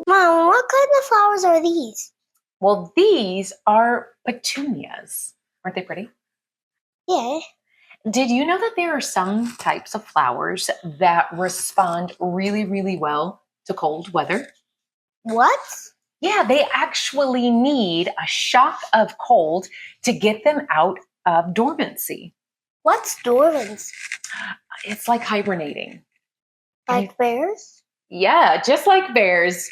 Mom, what kind of flowers are these? Well, these are petunias. Aren't they pretty? Yeah. Did you know that there are some types of flowers that respond really, really well to cold weather? What? Yeah, they actually need a shock of cold to get them out of dormancy. What's dormants? It's like hibernating. Like bears? Yeah, just like bears.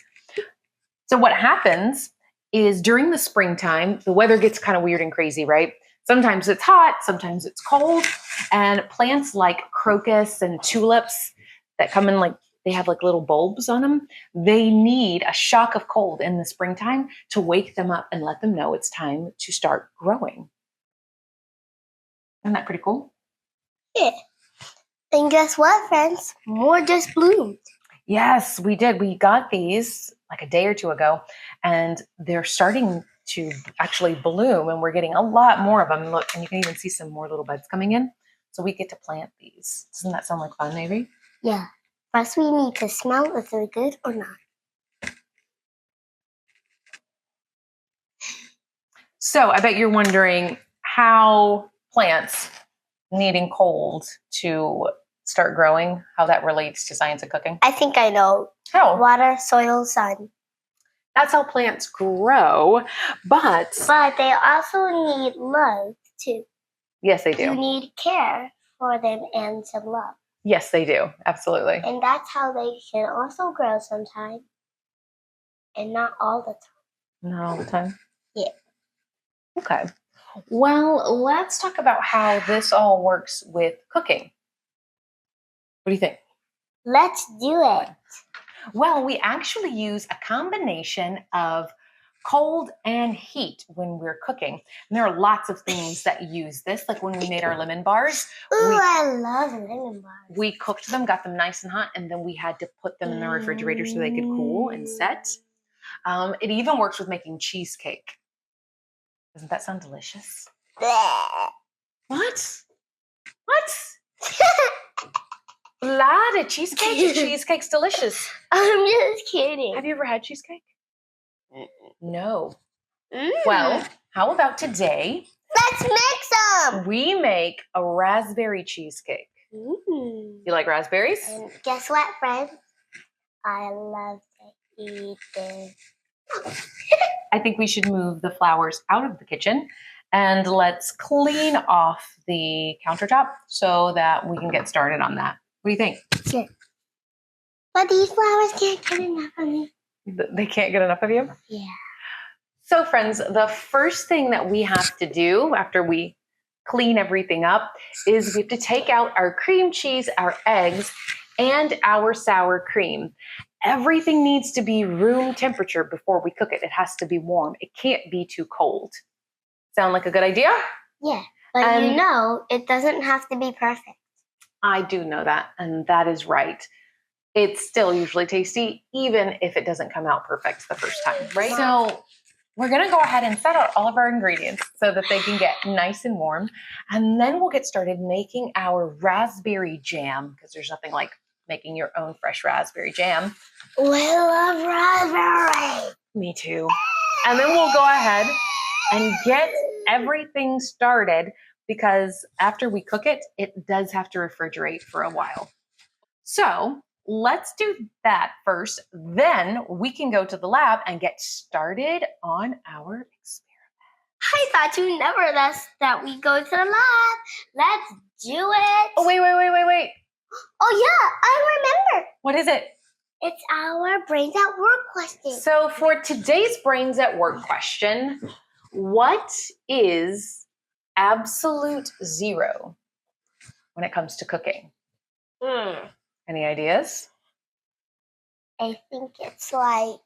So what happens is during the springtime, the weather gets kind of weird and crazy, right? Sometimes it's hot, sometimes it's cold, and plants like crocus and tulips that come in they have like little bulbs on them. They need a shock of cold in the springtime to wake them up and let them know it's time to start growing. Isn't that pretty cool? Yeah. And guess what, friends? More just bloomed. Yes, we did. We got these like a day or two ago, and they're starting to actually bloom, and we're getting a lot more of them. Look, and you can even see some more little buds coming in. So we get to plant these. Doesn't that sound like fun, Avery? Yeah. First, we need to smell if they're good or not. So I bet you're wondering how plants needing cold to start growing, how that relates to science of cooking. I think I know. How? Water, soil, sun. That's how plants grow, but they also need love, too. Yes, they do. You need care for them and some love. Yes, they do. Absolutely. And that's how they can also grow sometimes. And not all the time. Not all the time? Yeah. Okay. Well, let's talk about how this all works with cooking. What do you think? Let's do it. Well, we actually use a combination of cold and heat when we're cooking. And there are lots of things that use this, like when we made our lemon bars. Ooh, I love lemon bars. We cooked them, got them nice and hot, and then we had to put them in the refrigerator so they could cool and set. It even works with making cheesecake. Doesn't that sound delicious? What? Blood, cheesecake? Cheesecake's delicious. I'm just kidding. Have you ever had cheesecake? No. Well, how about today? Let's mix them. We make a raspberry cheesecake. You like raspberries? And guess what, friends? I love to eat this. I think we should move the flowers out of the kitchen and let's clean off the countertop so that we can get started on that. What do you think? Sure. But these flowers can't get enough of me. They can't get enough of you? Yeah. So friends, the first thing that we have to do after we clean everything up is we have to take out our cream cheese, our eggs, and our sour cream. Everything needs to be room temperature before we cook it. It has to be warm. It can't be too cold. Sound like a good idea? Yeah, but you know, it doesn't have to be perfect. I do know that, and that is right. It's still usually tasty, even if it doesn't come out perfect the first time, right? So we're gonna go ahead and set out all of our ingredients so that they can get nice and warm. And then we'll get started making our raspberry jam, because there's nothing like making your own fresh raspberry jam. We love raspberry. Me too. And then we'll go ahead and get everything started, because after we cook it, it does have to refrigerate for a while. So let's do that first. Then we can go to the lab and get started on our experiment. I thought you never asked that we go to the lab. Let's do it. Oh, wait. Oh, yeah, I remember. What is it? It's our brains at work question. So for today's brains at work question, what is absolute zero when it comes to cooking? Any ideas? I think it's like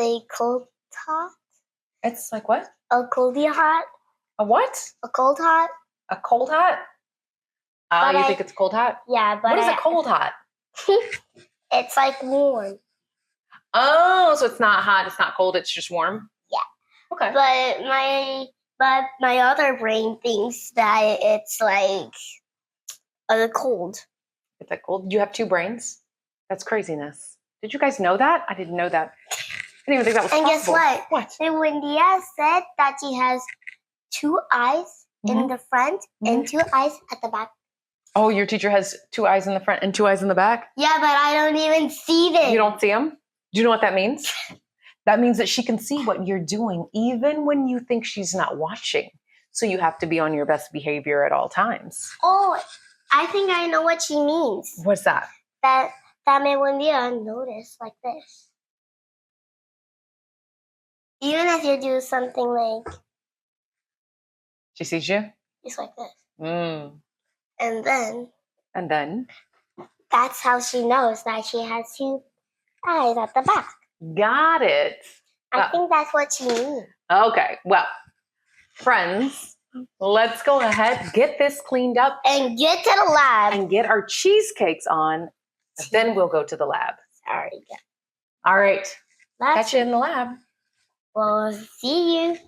a cold hot. It's like what? A coldy hot. A what? A cold hot. A cold hot? You think it's cold hot? Yeah, but what is a cold hot? It's like warm. Oh, so it's not hot, it's not cold, it's just warm? Yeah. Okay. But But my other brain thinks that it's like cold. It's like, well, you have two brains? That's craziness. Did you guys know that? I didn't know that. I didn't even think that was And possible. guess what? What? And Wendia said that she has 2 eyes in the front and 2 eyes at the back. Oh, your teacher has 2 eyes in the front and 2 eyes in the back? Yeah, but I don't even see them. You don't see them? Do you know what that means? That means that she can see what you're doing even when you think she's not watching. So you have to be on your best behavior at all times. Oh, I think I know what she means. What's that? That may Wendia notice like this. Even if you do something like... She sees you? Just like this. Mm. And then? That's how she knows that she has 2 eyes at the back. Got it. I think that's what she means. Okay, well, friends, let's go ahead, get this cleaned up. And get to the lab. And get our cheesecakes on. Then we'll go to the lab. Sorry. All right. Catch you in the lab. We'll see you.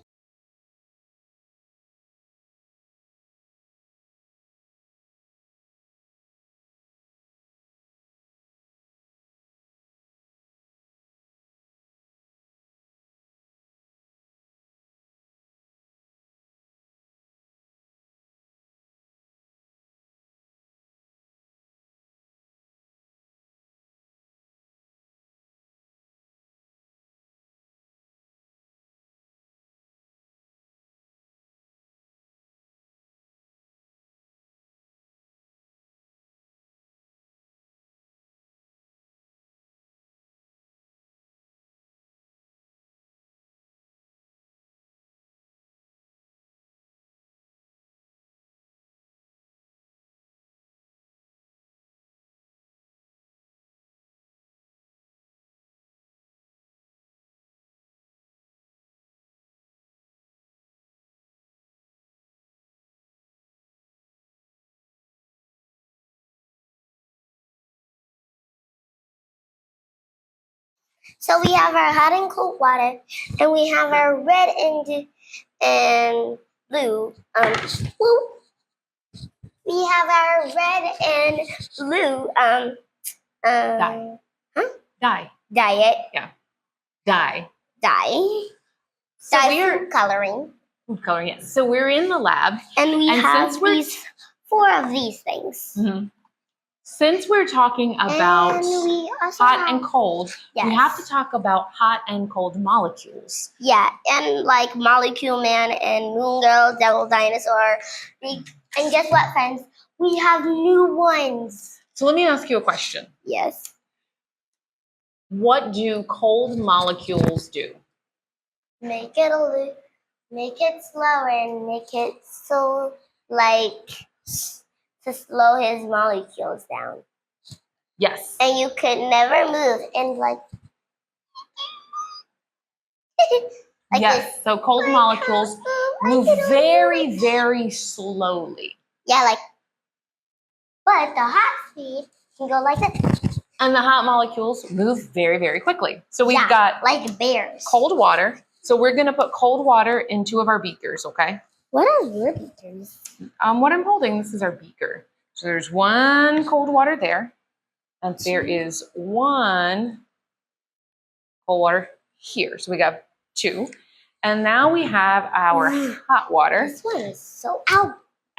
So we have our hot and cold water, and we have our red and blue. We have our red and blue Dye. Huh? Dye. Diet. Yeah. Dye. So food coloring. Food coloring, yes. So we're in the lab. And we have these 4 of these things. Mm-hmm. Since we're talking about hot and cold, yes, we have to talk about hot and cold molecules. Yeah, and like Molecule Man and Moon Girl, Devil Dinosaur. And guess what, friends? We have new ones. So let me ask you a question. Yes. What do cold molecules do? Make it slower and make it so to slow his molecules down. Yes. And you could never move and yes. This. So cold molecules move very, very slowly. Yeah, but the hot speed can go like this. And the hot molecules move very, very quickly. So we've got like bears. Cold water. So we're going to put cold water in 2 of our beakers, okay? What are your beakers? What I'm holding, this is our beaker. So there's 1 cold water there. And there is 1 cold water here. So we got 2. And now we have our hot water. This one is so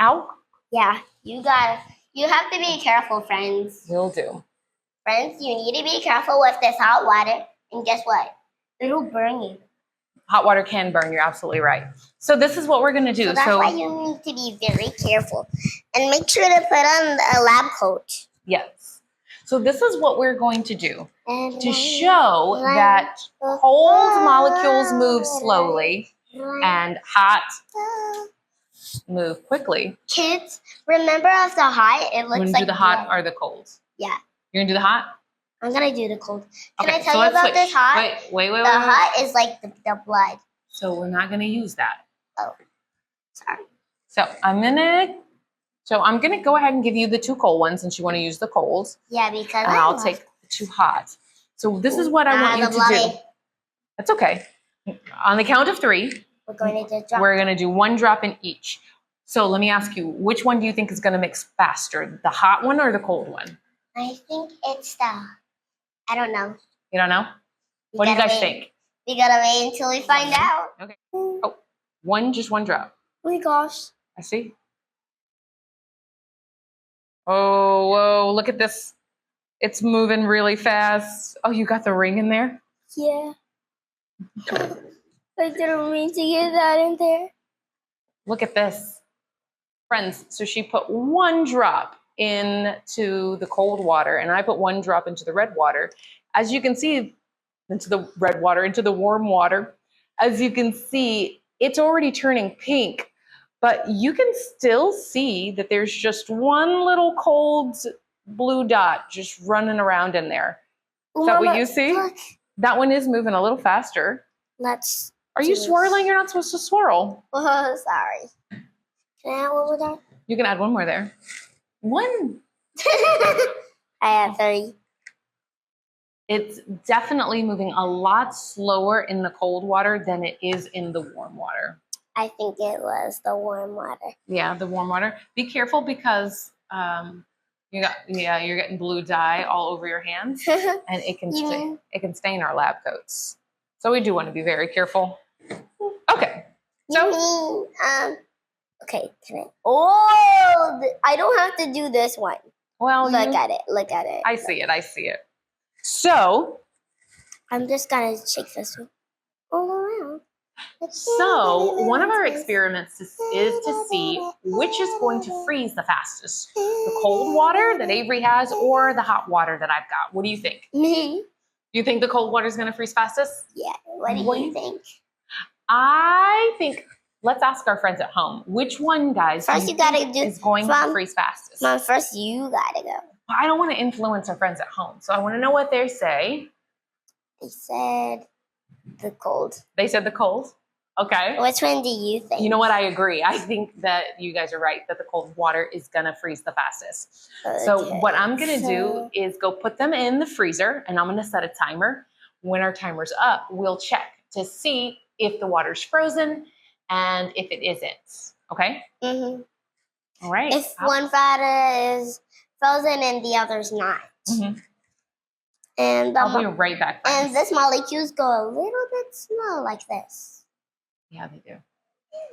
Ow. Yeah, you have to be careful, friends. Will do. Friends, you need to be careful with this hot water. And guess what? It'll burn you. Hot water can burn. You're absolutely right. So this is what we're going to do. So that's why you need to be very careful. And make sure to put on a lab coat. Yes. So this is what we're going to do to show that cold molecules move slowly and hot move quickly. Kids, remember of the hot, it looks like do the hot or the cold? Yeah. You're going to do the hot? I'm going to do the cold. Can Okay, I tell you about this hot? Wait. The hot is like the blood. So we're not going to use that. Oh, sorry. So I'm gonna go ahead and give you the 2 cold ones since you want to use the colds. Yeah, because I'll take the 2 hot. So this is what I want you to do. That's okay. On the count of 3, We're going to just drop. We're going to do 1 drop in each. So let me ask you, which one do you think is going to mix faster? The hot one or the cold one? I think it's the, I don't know. You don't know? We What do you gotta guys wait. think? We gotta wait until we find out. Okay. Oh, just one drop. Oh my gosh. I see. Oh, whoa, look at this. It's moving really fast. Oh, you got the ring in there? Yeah. I didn't mean to get that in there. Look at this. Friends, so she put 1 drop into the cold water, and I put 1 drop into the red water. As you can see, into the red water, into the warm water. As you can see, it's already turning pink, but you can still see that there's just 1 little cold blue dot just running around in there. Is that what you see? Look. That one is moving a little faster. Let's. Are you swirling? You're not supposed to swirl. Oh, sorry. Can I add one more there? You can add 1 more there. 1. I have 3. It's definitely moving a lot slower in the cold water than it is in the warm water. I think it was the warm water. Yeah, the warm water. Be careful because you're getting blue dye all over your hands, and it can stain our lab coats. So we do want to be very careful. Okay. So okay, can I? Oh, I don't have to do this one. Well, look at it. Look at it. I see it. So I'm just gonna shake this one all around. So one of our experiments is to see which is going to freeze the fastest. The cold water that Avery has or the hot water that I've got. What do you think? Me. You think the cold water is going to freeze fastest? Yeah. What do you think? I think, let's ask our friends at home. Which one, guys, first you gotta do is going to freeze fastest? Mom, first you gotta go. I don't want to influence our friends at home, so I want to know what they say. They said the cold. They said the cold? Okay. Which one do you think? You know what? I agree. I think that you guys are right, that the cold water is going to freeze the fastest. Okay. So what I'm going to do is go put them in the freezer, and I'm going to set a timer. When our timer's up, we'll check to see if the water's frozen and if it isn't. Okay? Mm-hmm. All right. If one water is frozen and the other's not. Mm-hmm. And I'll be right back, friends. And these molecules go a little bit slow like this. Yeah, they do.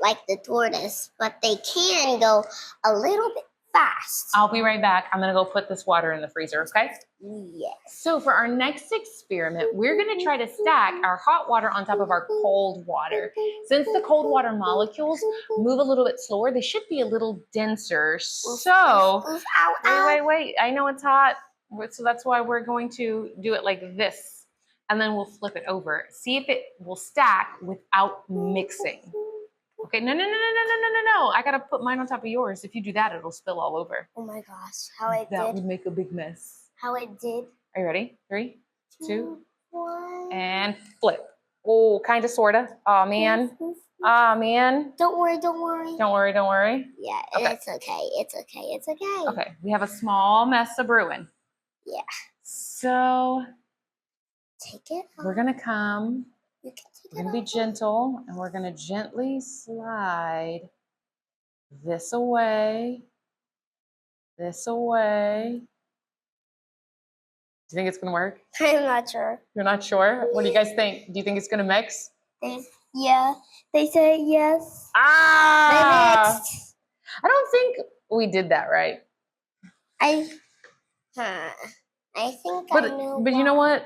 Like the tortoise, but they can go a little bit fast. I'll be right back. I'm going to go put this water in the freezer, okay? Yes. So for our next experiment, we're going to try to stack our hot water on top of our cold water. Since the cold water molecules move a little bit slower, they should be a little denser. So, wait. I know it's hot. So that's why we're going to do it like this. And then we'll flip it over. See if it will stack without mixing. Okay, no. I gotta put mine on top of yours. If you do that, it'll spill all over. Oh my gosh, how it did. That would make a big mess. How it did. Are you ready? 3, 2, 1. And flip. Oh, kind of, sort of. Oh, man. Don't worry. Don't worry. Yeah, okay. It's okay. Okay, we have a small mess of brewing. Yeah. So take it off. We're gonna come. You can take we're gonna be gentle, and we're gonna gently slide this away. Do you think it's gonna work? I'm not sure. You're not sure? What do you guys think? Do you think it's gonna mix? They say yes. Ah! They mixed. I don't think we did that right. I think I knew. But you know what?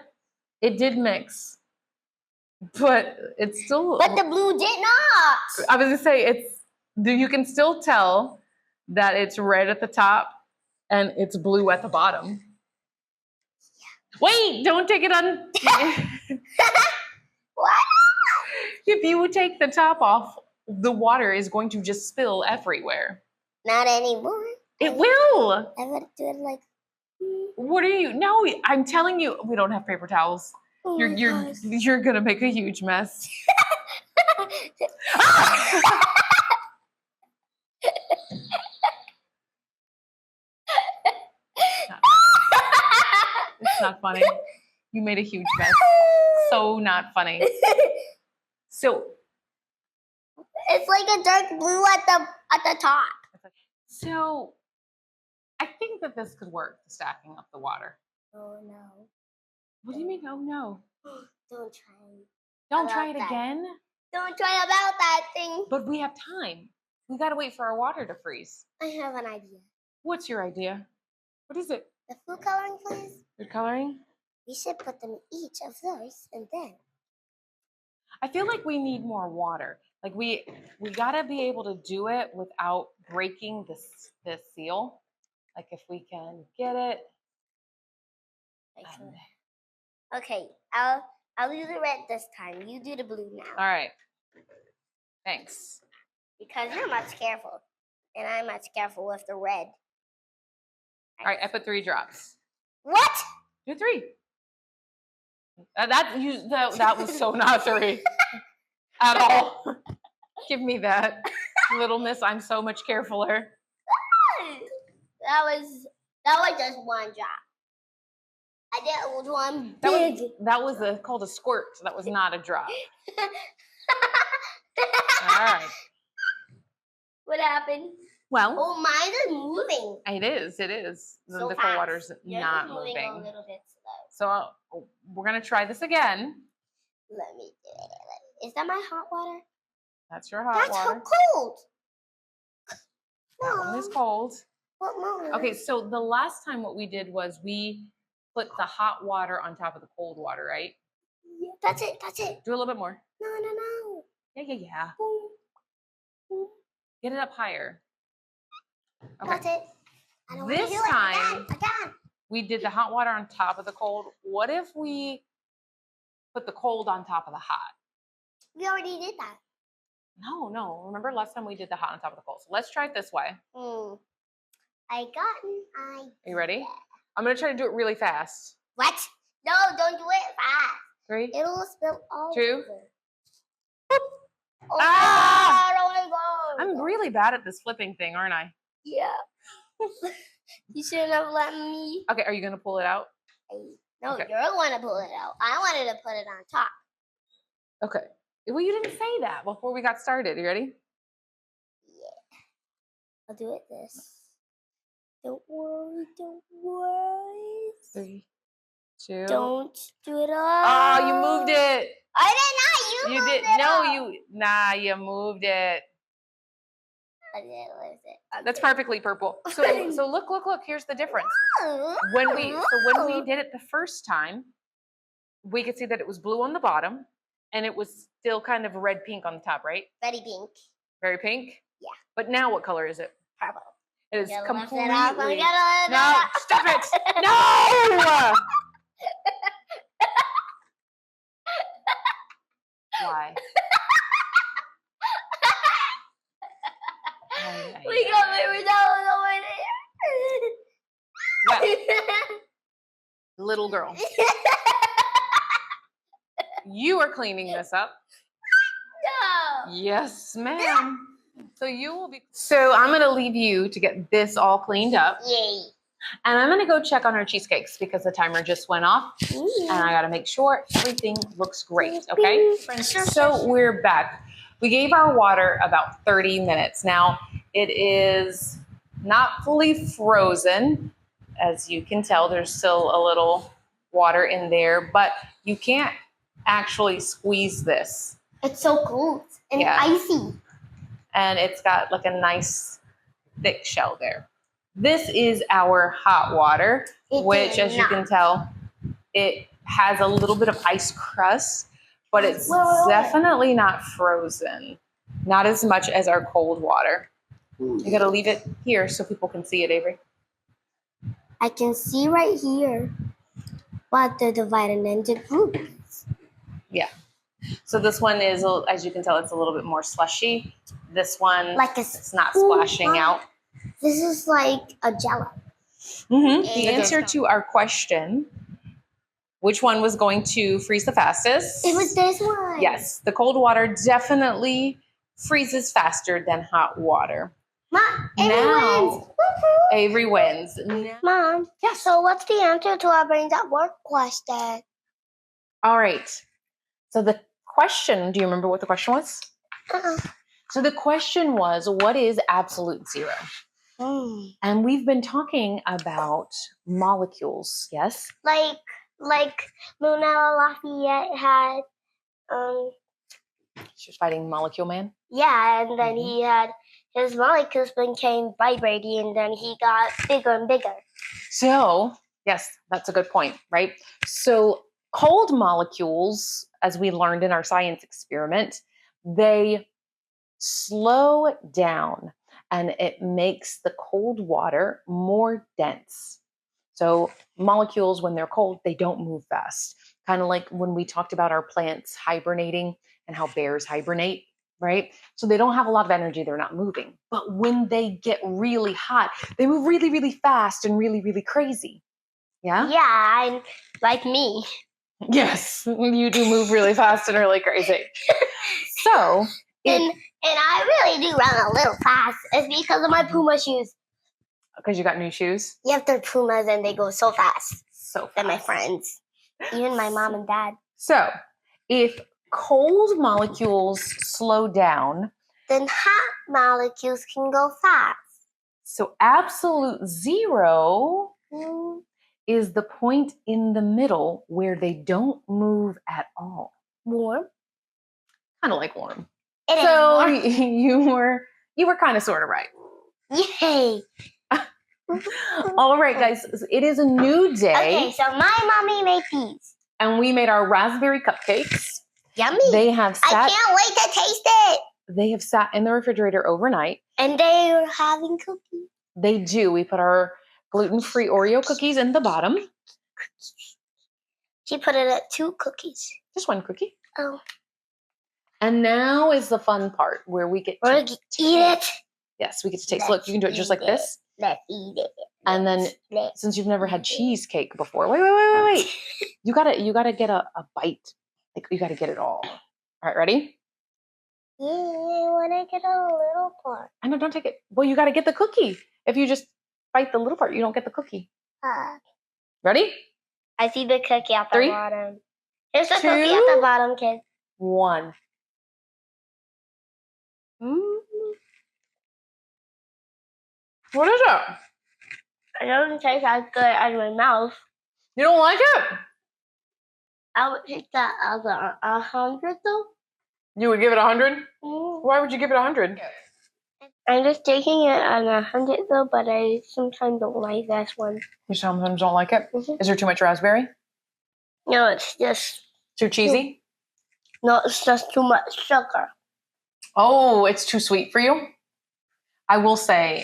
It did mix. But it's still. But the blue did not. I was gonna say you can still tell that it's red at the top and it's blue at the bottom. Yeah. Wait, don't take it on. What? If you would take the top off, the water is going to just spill everywhere. Not anymore. It will. I would do it like. What are you? No, I'm telling you, we don't have paper towels. Oh You're gonna make a huge mess. It's not funny. You made a huge mess. So not funny. So It's like a dark blue at the top. So I think that this could work, stacking up the water. Oh no. What do you mean? Oh no. Don't try. Don't try About it that. again. Don't try about that thing. But we have time. We got to wait for our water to freeze. I have an idea. What's your idea? What is it? The food coloring, please. Food coloring? We should put them in each of those, and then. I feel like we need more water. Like we got to be able to do it without breaking this seal. Like if we can get it. Okay, I'll do the red this time. You do the blue now. All right. Thanks. Because you're much careful, and I'm much careful with the red. All right, I put 3 drops. What? Do 3. That was so not 3 at all. Give me that, little miss. I'm so much carefuler. That was just 1 drop. I did one big. That was called a squirt. So that was not a drop. All right. What happened? Well, oh, mine is moving. It is. The So cold fast. water's Yours not is moving a moving. little bit slow. So we're gonna try this again. Let me do it. Is that my hot water? That's your hot That's water. how cold. That one is cold. What moment? Okay, so the last time what we did was we put the hot water on top of the cold water, right? Yeah, that's it. That's it. Do a little bit more. No. Yeah. Boom. Boom. Get it up higher. Okay. That's it. I don't wanna This do it time, again. we did the hot water on top of the cold. What if we put the cold on top of the hot? We already did that. No. Remember last time we did the hot on top of the cold. So let's try it this way. I got an idea. Are you ready? I'm going to try to do it really fast. What? No, don't do it fast. 3, It'll spill all 2. over. Oh Ah! my God. I'm really bad at this flipping thing, aren't I? Yeah. You shouldn't have let me. Okay, are you going to pull it out? No, Okay. you're the one to pull it out. I wanted to put it on top. Okay. Well, you didn't say that before we got started. You ready? Yeah. I'll do it this. Don't worry. 3, 2. Don't do it all. Oh, you moved it. I did not. You moved did. it No, all. you moved it. I did lose it. That's perfectly purple. So look. Here's the difference. When we did it the first time, we could see that it was blue on the bottom, and it was still kind of red pink on the top, right? Very pink. Very pink. Yeah. But now, what color is it? Purple. It is completely. No, Stop it! No! Why? We got paper towels over Well, there. little girl, you are cleaning this up. No. Yes, ma'am. So you will be. So I'm going to leave you to get this all cleaned up. Yay. And I'm going to go check on our cheesecakes because the timer just went off. And I got to make sure everything looks great. Okay? So we're back. We gave our water about 30 minutes. Now, it is not fully frozen. As you can tell, there's still a little water in there, but you can't actually squeeze this. It's so cold and icy. And it's got like a nice thick shell there. This is our hot water, which, as you can tell, it has a little bit of ice crust, but it's definitely not frozen. Not as much as our cold water. You gotta leave it here so people can see it, Avery. I can see right here, but they're divided into groups. Yeah. So this one is, as you can tell, it's a little bit more slushy. This one, it's not splashing out. This is like a jello. The answer to our question, which one was going to freeze the fastest? It was this one. Yes, the cold water definitely freezes faster than hot water. Mom, Avery wins. Mom, yes. So what's the answer to our brains at work question? All right. So the question, do you remember what the question was? So the question was, what is absolute zero? And we've been talking about molecules, yes? Like Lunella Lafayette had She was fighting Molecule Man. yeah, and then he had his molecules became vibrating, and then he got bigger and bigger. So, yes, that's a good point, right? So cold molecules, as we learned in our science experiment, they slow down and it makes the cold water more dense. So molecules, when they're cold, they don't move fast. Kind of like when we talked about our plants hibernating and how bears hibernate, right? So they don't have a lot of energy, they're not moving. But when they get really hot, they move really, really fast and really, really crazy. Yeah? Yeah, and like me. Yes, you do move really fast and really crazy. So, And I really do run a little fast. It's because of my Puma shoes. because you got new shoes? You have their Pumas and they go so fast. So fast. Than my friends. Even my mom and dad. So, if cold molecules slow down, then hot molecules can go fast. So absolute zero is the point in the middle where they don't move at all. Warm? Kind of like warm. It So is you were kind of sort of right. Yay! All right, guys, it is a new day. Okay, so my mommy made these. And we made our raspberry cupcakes. Yummy. They have sat, I can't wait to taste it. They have sat in the refrigerator overnight. And they are having cookies. They do. We put our gluten-free Oreo cookies in the bottom. She put it at 2 cookies. Just 1 cookie. Oh. And now is the fun part where we get to eat it. Yes, we get to taste. Look, you can do it just like this. Let's eat it. And then, since you've never had cheesecake before, wait. You gotta get a bite. Like, you gotta get it all. All right, ready? Yeah, I want to get a little part. I know, don't take it. Well, you gotta get the cookie. If you just bite the little part, you don't get the cookie. Ready? I see the cookie at the 3, bottom. Here's the 2, cookie at the bottom, kid. 1. What is it? It doesn't taste as good as my mouth. You don't like it? I would take that as 100 though. You would give it 100? Why would you give it 100? I'm just taking it as 100 though, but I sometimes don't like this one. You sometimes don't like it? Is there too much raspberry? No, it's just Too cheesy? No, it's just too much sugar. Oh, it's too sweet for you? I will say,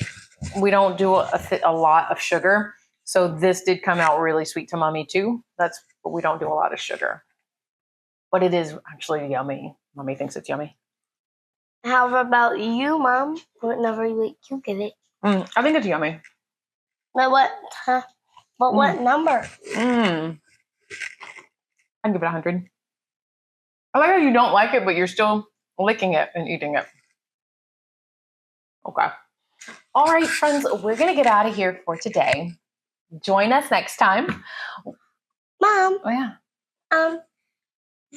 we don't do a lot of sugar. So this did come out really sweet to Mommy too. But we don't do a lot of sugar. But it is actually yummy. Mommy thinks it's yummy. How about you, Mom? Whenever you get it. I think it's yummy. But what number? I'd give it 100. I like how you don't like it, but you're still licking it and eating it. Okay. All right, friends, we're going to get out of here for today. Join us next time. Mom. Oh, yeah.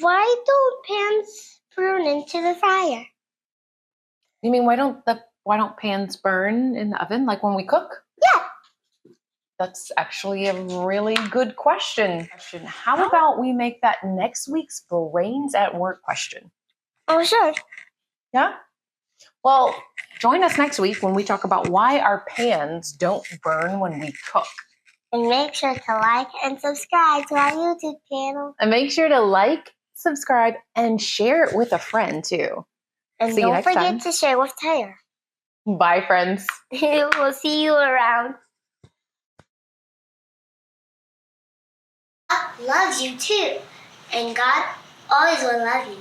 Why don't pans burn into the fryer? You mean why don't pans burn in the oven like when we cook? Yeah. That's actually a really good question. How about we make that next week's Brains at Work question? Oh, sure. Yeah? Well, join us next week when we talk about why our pans don't burn when we cook. And make sure to like and subscribe to our YouTube channel. And make sure to like, subscribe, and share it with a friend too. And don't forget to share with Tyre. Bye, friends. We'll see you around. God loves you too. And God always will love you.